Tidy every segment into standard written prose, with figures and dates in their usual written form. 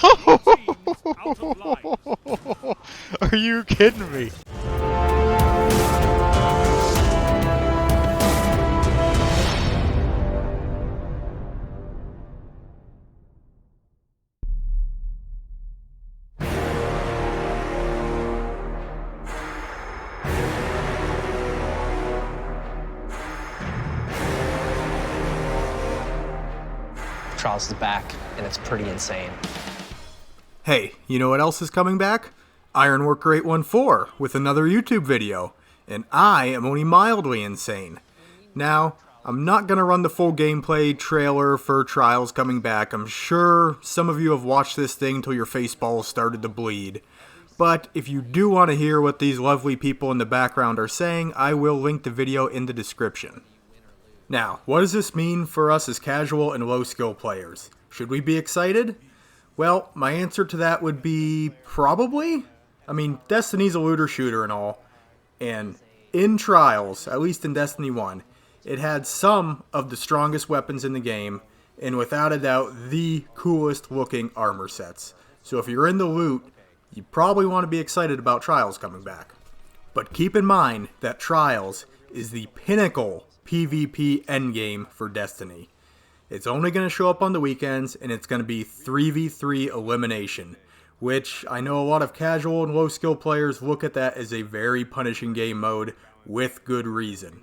Are you kidding me? Trials is back, and it's pretty insane. Hey, you know what else is coming back? Ironworker 814 with another YouTube video, and I am only mildly insane. Now, I'm not going to run the full gameplay trailer for Trials coming back. I'm sure some of you have watched this thing until your face balls started to bleed. But if you do want to hear what these lovely people in the background are saying, I will link the video in the description. Now, what does this mean for us as casual and low skill players? Should we be excited? Well, my answer to that would be probably. I mean, Destiny's a looter shooter and all, and in Trials, at least in Destiny 1, it had some of the strongest weapons in the game, and without a doubt, the coolest looking armor sets. So if you're in the loot, you probably want to be excited about Trials coming back. But keep in mind that Trials is the Pinnacle PvP endgame for Destiny. It's only going to show up on the weekends, and it's going to be 3v3 elimination, which I know a lot of casual and low skill players look at that as a very punishing game mode with good reason.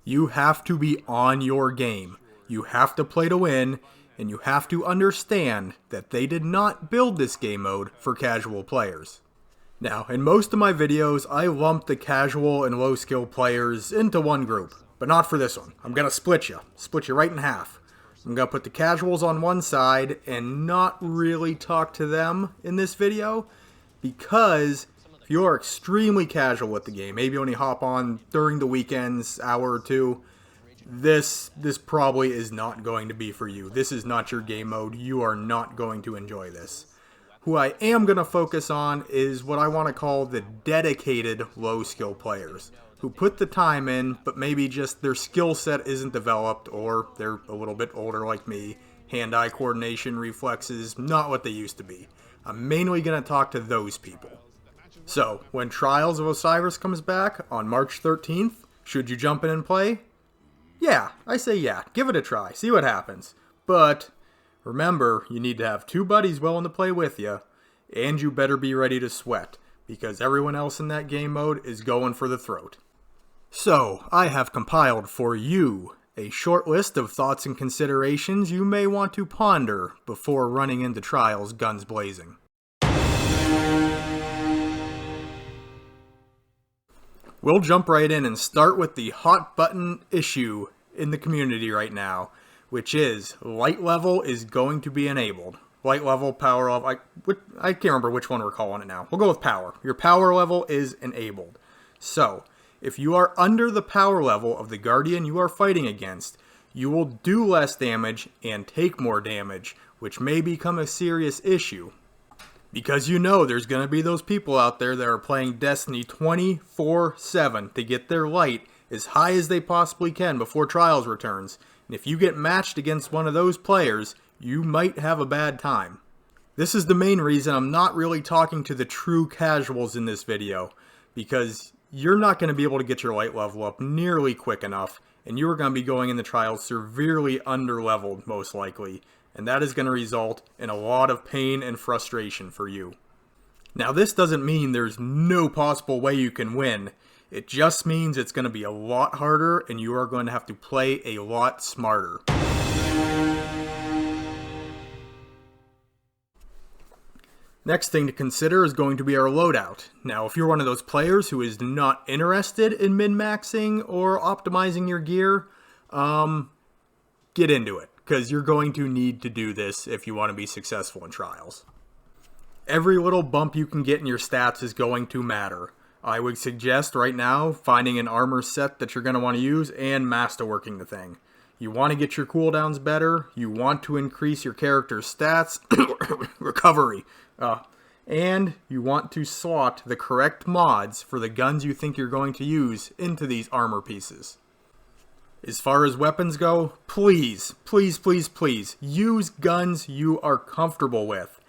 You have to be on your game. You have to play to win, and you have to understand that they did not build this game mode for casual players. Now, in most of my videos, I lump the casual and low skill players into one group. But not for this one. I'm going to split you right in half. I'm going to put the casuals on one side and not really talk to them in this video, because if you are extremely casual with the game, maybe only hop on during the weekends, hour or two, this probably is not going to be for you. This is not your game mode. You are not going to enjoy this. Who I am going to focus on is what I want to call the dedicated low skill players, who put the time in, but maybe just their skill set isn't developed, or they're a little bit older like me, hand-eye coordination, reflexes, not what they used to be. I'm mainly going to talk to those people. So, when Trials of Osiris comes back on March 13th, should you jump in and play? Yeah, I say yeah, give it a try, see what happens. But remember, you need to have two buddies willing to play with you, and you better be ready to sweat, because everyone else in that game mode is going for the throat. So, I have compiled for you a short list of thoughts and considerations you may want to ponder before running into Trials guns blazing. We'll jump right in and start with the hot button issue in the community right now, which is light level is going to be enabled. Light level, power level, I can't remember which one we're calling it now. We'll go with power. Your power level is enabled. So, if you are under the power level of the Guardian you are fighting against, you will do less damage and take more damage, which may become a serious issue. Because you know there's going to be those people out there that are playing Destiny 24/7 to get their light as high as they possibly can before Trials returns. And if you get matched against one of those players, you might have a bad time. This is the main reason I'm not really talking to the true casuals in this video, because you're not going to be able to get your light level up nearly quick enough, and you are going to be going in the Trials severely under-leveled, most likely, and that is going to result in a lot of pain and frustration for you. Now, this doesn't mean there's no possible way you can win. It just means it's going to be a lot harder, and you are going to have to play a lot smarter. Next thing to consider is going to be our loadout. Now, if you're one of those players who is not interested in min-maxing or optimizing your gear, get into it, because you're going to need to do this if you want to be successful in Trials. Every little bump you can get in your stats is going to matter. I would suggest right now finding an armor set that you're going to want to use and masterworking the thing. You want to get your cooldowns better, you want to increase your character's stats, recovery, and you want to slot the correct mods for the guns you think you're going to use into these armor pieces. As far as weapons go, please, please, please, please, use guns you are comfortable with.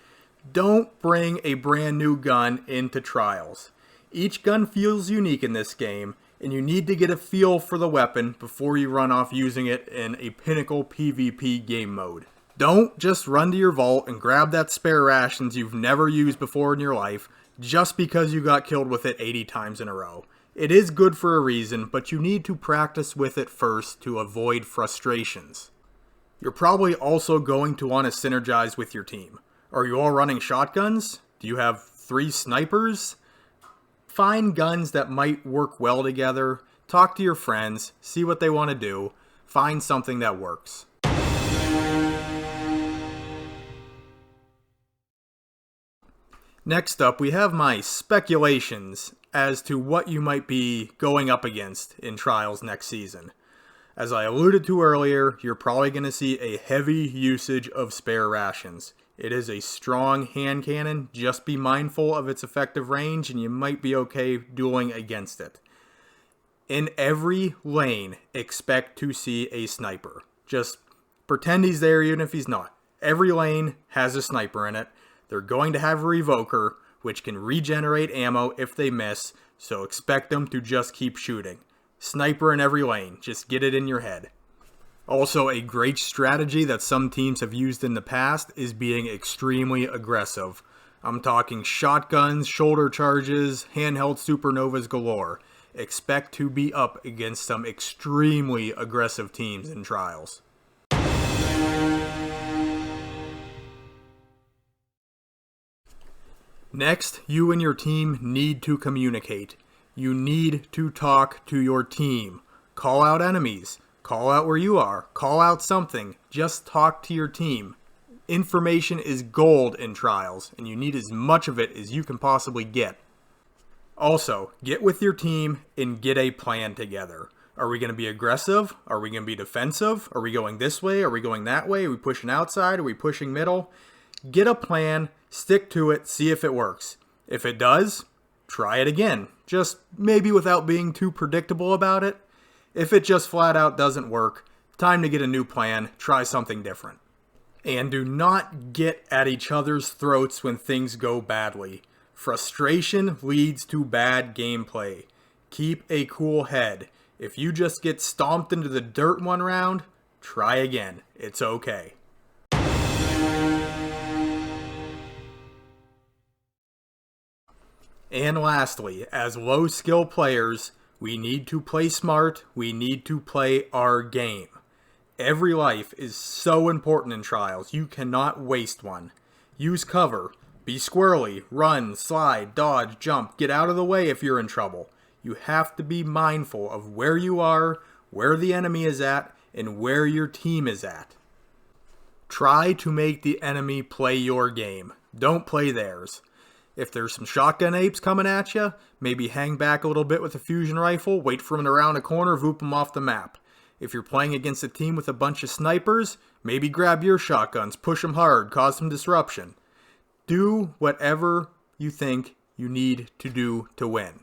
Don't bring a brand new gun into Trials. Each gun feels unique in this game, and you need to get a feel for the weapon before you run off using it in a Pinnacle PvP game mode. Don't just run to your vault and grab that spare rations you've never used before in your life just because you got killed with it 80 times in a row. It is good for a reason, but you need to practice with it first to avoid frustrations. You're probably also going to want to synergize with your team. Are you all running shotguns? Do you have 3 snipers? Find guns that might work well together, talk to your friends, see what they want to do, find something that works. Next up, we have my speculations as to what you might be going up against in Trials next season. As I alluded to earlier, you're probably going to see a heavy usage of spare rations. It is a strong hand cannon, just be mindful of its effective range and you might be okay dueling against it. In every lane, expect to see a sniper. Just pretend he's there even if he's not. Every lane has a sniper in it. They're going to have a revoker, which can regenerate ammo if they miss, so expect them to just keep shooting. Sniper in every lane, just get it in your head. Also, a great strategy that some teams have used in the past is being extremely aggressive. I'm talking shotguns, shoulder charges, handheld supernovas galore. Expect to be up against some extremely aggressive teams in Trials. Next, you and your team need to communicate. You need to talk to your team. Call out enemies. Call out where you are. Call out something. Just talk to your team. Information is gold in Trials, and you need as much of it as you can possibly get. Also, get with your team and get a plan together. Are we going to be aggressive? Are we going to be defensive? Are we going this way? Are we going that way? Are we pushing outside? Are we pushing middle? Get a plan, stick to it, see if it works. If it does, try it again. Just maybe without being too predictable about it. If it just flat out doesn't work, time to get a new plan, try something different. And do not get at each other's throats when things go badly. Frustration leads to bad gameplay. Keep a cool head. If you just get stomped into the dirt one round, try again. It's okay. And lastly, as low skill players, we need to play smart, we need to play our game. Every life is so important in Trials, you cannot waste one. Use cover, be squirrely, run, slide, dodge, jump, get out of the way if you're in trouble. You have to be mindful of where you are, where the enemy is at, and where your team is at. Try to make the enemy play your game, don't play theirs. If there's some shotgun apes coming at you, maybe hang back a little bit with a fusion rifle, wait for them to round a corner, voop them off the map. If you're playing against a team with a bunch of snipers, maybe grab your shotguns, push them hard, cause some disruption. Do whatever you think you need to do to win.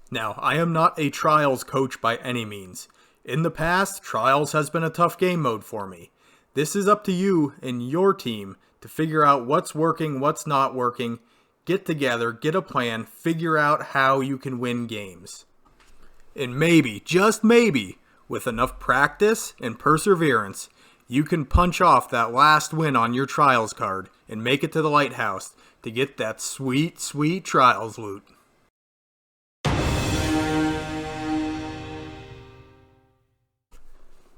Now, I am not a Trials coach by any means. In the past, Trials has been a tough game mode for me. This is up to you and your team to figure out what's working, what's not working. Get together, get a plan, figure out how you can win games. And maybe, just maybe, with enough practice and perseverance, you can punch off that last win on your Trials card and make it to the lighthouse to get that sweet, sweet Trials loot.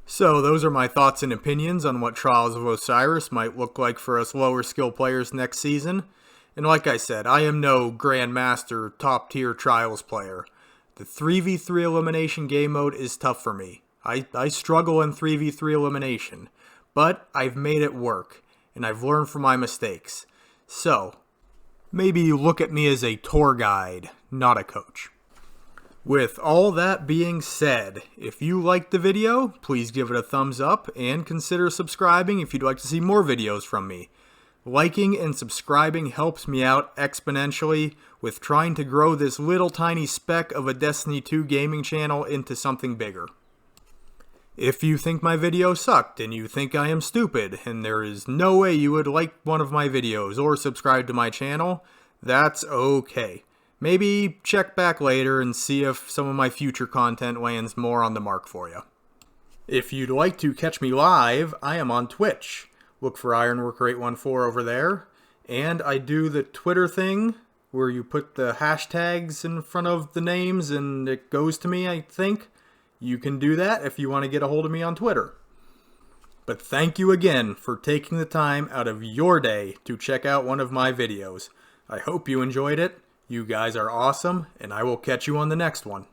So those are my thoughts and opinions on what Trials of Osiris might look like for us lower skill players next season. And like I said, I am no Grandmaster top tier Trials player. The 3v3 elimination game mode is tough for me. I struggle in 3v3 elimination, but I've made it work, and I've learned from my mistakes. So, maybe you look at me as a tour guide, not a coach. With all that being said, if you liked the video, please give it a thumbs up and consider subscribing if you'd like to see more videos from me. Liking and subscribing helps me out exponentially with trying to grow this little tiny speck of a Destiny 2 gaming channel into something bigger. If you think my video sucked and you think I am stupid and there is no way you would like one of my videos or subscribe to my channel, that's okay. Maybe check back later and see if some of my future content lands more on the mark for you. If you'd like to catch me live, I am on Twitch. Look for Ironworker814 over there. And I do the Twitter thing where you put the hashtags in front of the names and it goes to me, I think. You can do that if you want to get a hold of me on Twitter. But thank you again for taking the time out of your day to check out one of my videos. I hope you enjoyed it. You guys are awesome, and I will catch you on the next one.